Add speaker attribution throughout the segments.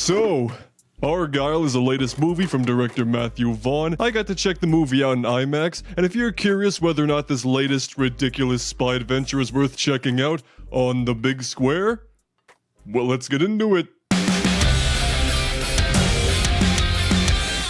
Speaker 1: So, Argylle is the latest movie from director Matthew Vaughn. I got to check the movie out in IMAX, and if you're curious whether or not this latest ridiculous spy adventure is worth checking out on the big square, well, let's get into it.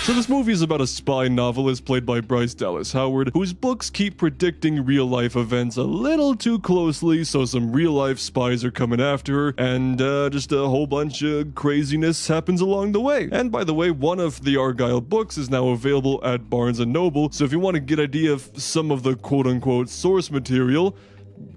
Speaker 1: So this movie is about a spy novelist played by Bryce Dallas Howard, whose books keep predicting real-life events a little too closely, so some real-life spies are coming after her, and just a whole bunch of craziness happens along the way. And by the way, one of the Argylle books is now available at Barnes & Noble, so if you want to get an idea of some of the quote-unquote source material,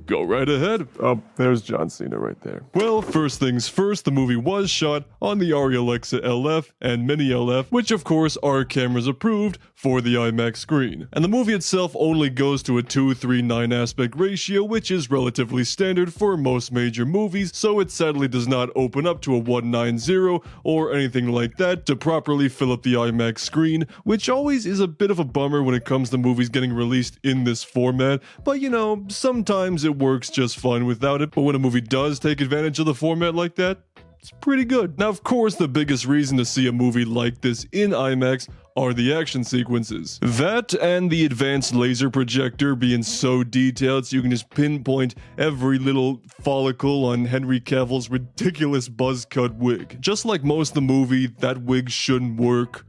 Speaker 1: go right ahead. Oh, there's John Cena right there. Well, first things first, the movie was shot on the Arri Alexa LF and Mini LF, which of course are cameras approved for the IMAX screen. And the movie itself only goes to a 2:3:9 aspect ratio, which is relatively standard for most major movies, so it sadly does not open up to a 1:9:0 or anything like that to properly fill up the IMAX screen, which always is a bit of a bummer when it comes to movies getting released in this format, but you know, sometimes it works just fine without it. But when a movie does take advantage of the format like that, it's pretty good. Now, of course, the biggest reason to see a movie like this in IMAX are the action sequences. That and the advanced laser projector being so detailed so you can just pinpoint every little follicle on Henry Cavill's ridiculous buzz cut wig. Just like most of the movie, that wig shouldn't work,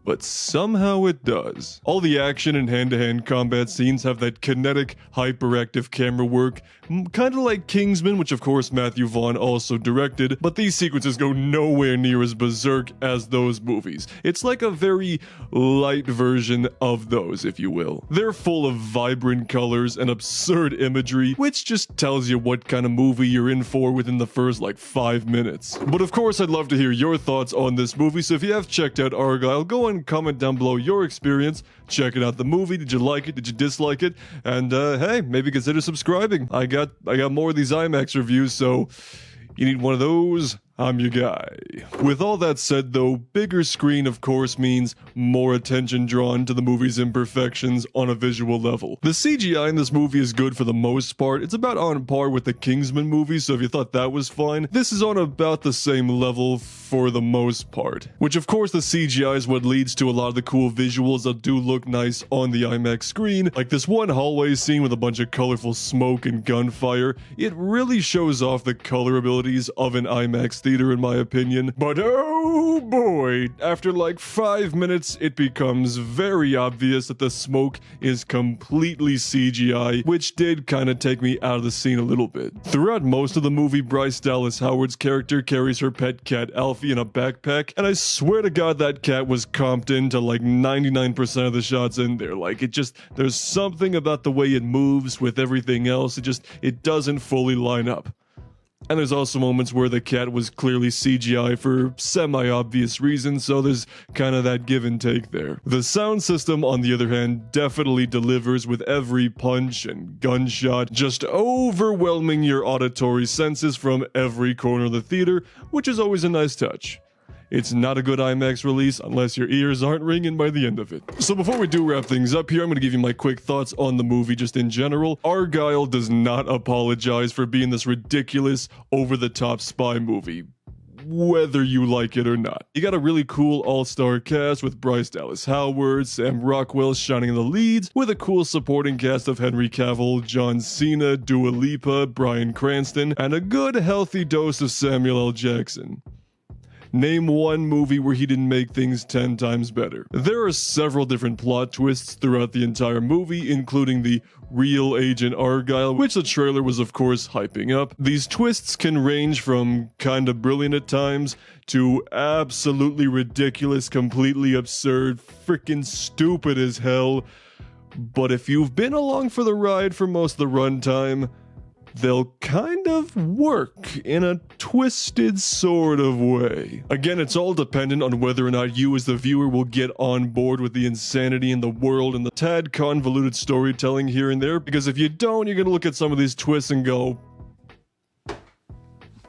Speaker 1: but somehow it does. All the action and hand-to-hand combat scenes have that kinetic, hyperactive camera work, kinda like Kingsman, which of course Matthew Vaughn also directed, but these sequences go nowhere near as berserk as those movies. It's like a very light version of those, if you will. They're full of vibrant colors and absurd imagery, which just tells you what kind of movie you're in for within the first, 5 minutes. But of course, I'd love to hear your thoughts on this movie, so if you have checked out Argylle, go and comment down below your experience, checking out the movie. Did you like it? Did you dislike it? And hey, maybe consider subscribing. I got more of these IMAX reviews, so you need one of those, I'm your guy. With all that said though, bigger screen of course means more attention drawn to the movie's imperfections on a visual level. The CGI in this movie is good for the most part. It's about on par with the Kingsman movie, so if you thought that was fine, this is on about the same level for the most part. Which of course the CGI is what leads to a lot of the cool visuals that do look nice on the IMAX screen, like this one hallway scene with a bunch of colorful smoke and gunfire. It really shows off the color abilities of an IMAX theater in my opinion, but oh boy, after 5 minutes it becomes very obvious that the smoke is completely CGI, which did kind of take me out of the scene a little bit. Throughout most of the movie, Bryce Dallas Howard's character carries her pet cat Alfie in a backpack, and I swear to god that cat was comped into 99% of the shots in there. There's something about the way it moves with everything else, it doesn't fully line up. And there's also moments where the cat was clearly CGI for semi-obvious reasons, so there's kind of that give and take there. The sound system, on the other hand, definitely delivers with every punch and gunshot, just overwhelming your auditory senses from every corner of the theater, which is always a nice touch. It's not a good IMAX release unless your ears aren't ringing by the end of it. So before we do wrap things up here, I'm going to give you my quick thoughts on the movie just in general. Argylle does not apologize for being this ridiculous, over-the-top spy movie, whether you like it or not. You got a really cool all-star cast with Bryce Dallas Howard, Sam Rockwell shining in the leads, with a cool supporting cast of Henry Cavill, John Cena, Dua Lipa, Bryan Cranston, and a good healthy dose of Samuel L. Jackson. Name one movie where he didn't make things 10 times better. There are several different plot twists throughout the entire movie, including the real Agent Argylle, which the trailer was of course hyping up. These twists can range from kinda brilliant at times to absolutely ridiculous, completely absurd, freaking stupid as hell. But if you've been along for the ride for most of the runtime, they'll kind of work in a twisted sort of way. Again, it's all dependent on whether or not you as the viewer will get on board with the insanity in the world and the tad convoluted storytelling here and there, because if you don't, you're gonna look at some of these twists and go,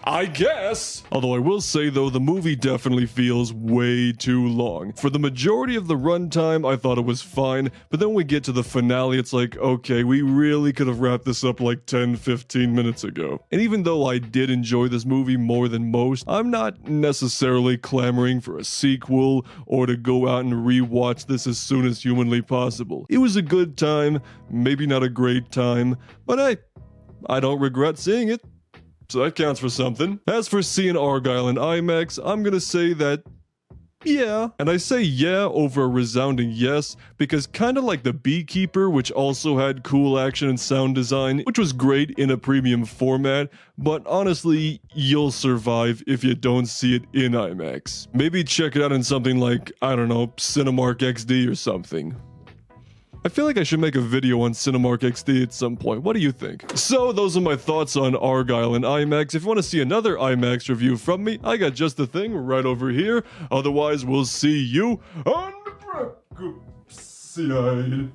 Speaker 1: I guess. Although I will say though, the movie definitely feels way too long. For the majority of the runtime, I thought it was fine, but then when we get to the finale, it's like, okay, we really could have wrapped this up like 10-15 minutes ago. And even though I did enjoy this movie more than most, I'm not necessarily clamoring for a sequel or to go out and rewatch this as soon as humanly possible. It was a good time, maybe not a great time, but I don't regret seeing it. So that counts for something. As for seeing Argylle in IMAX, I'm gonna say that yeah. And I say yeah over a resounding yes, because kinda like The Beekeeper, which also had cool action and sound design, which was great in a premium format, but honestly, you'll survive if you don't see it in IMAX. Maybe check it out in something like, I don't know, Cinemark XD or something. I feel like I should make a video on Cinemark XD at some point. What do you think? So those are my thoughts on Argylle and IMAX. If you want to see another IMAX review from me, I got just the thing right over here. Otherwise, we'll see you on the Brockopp side.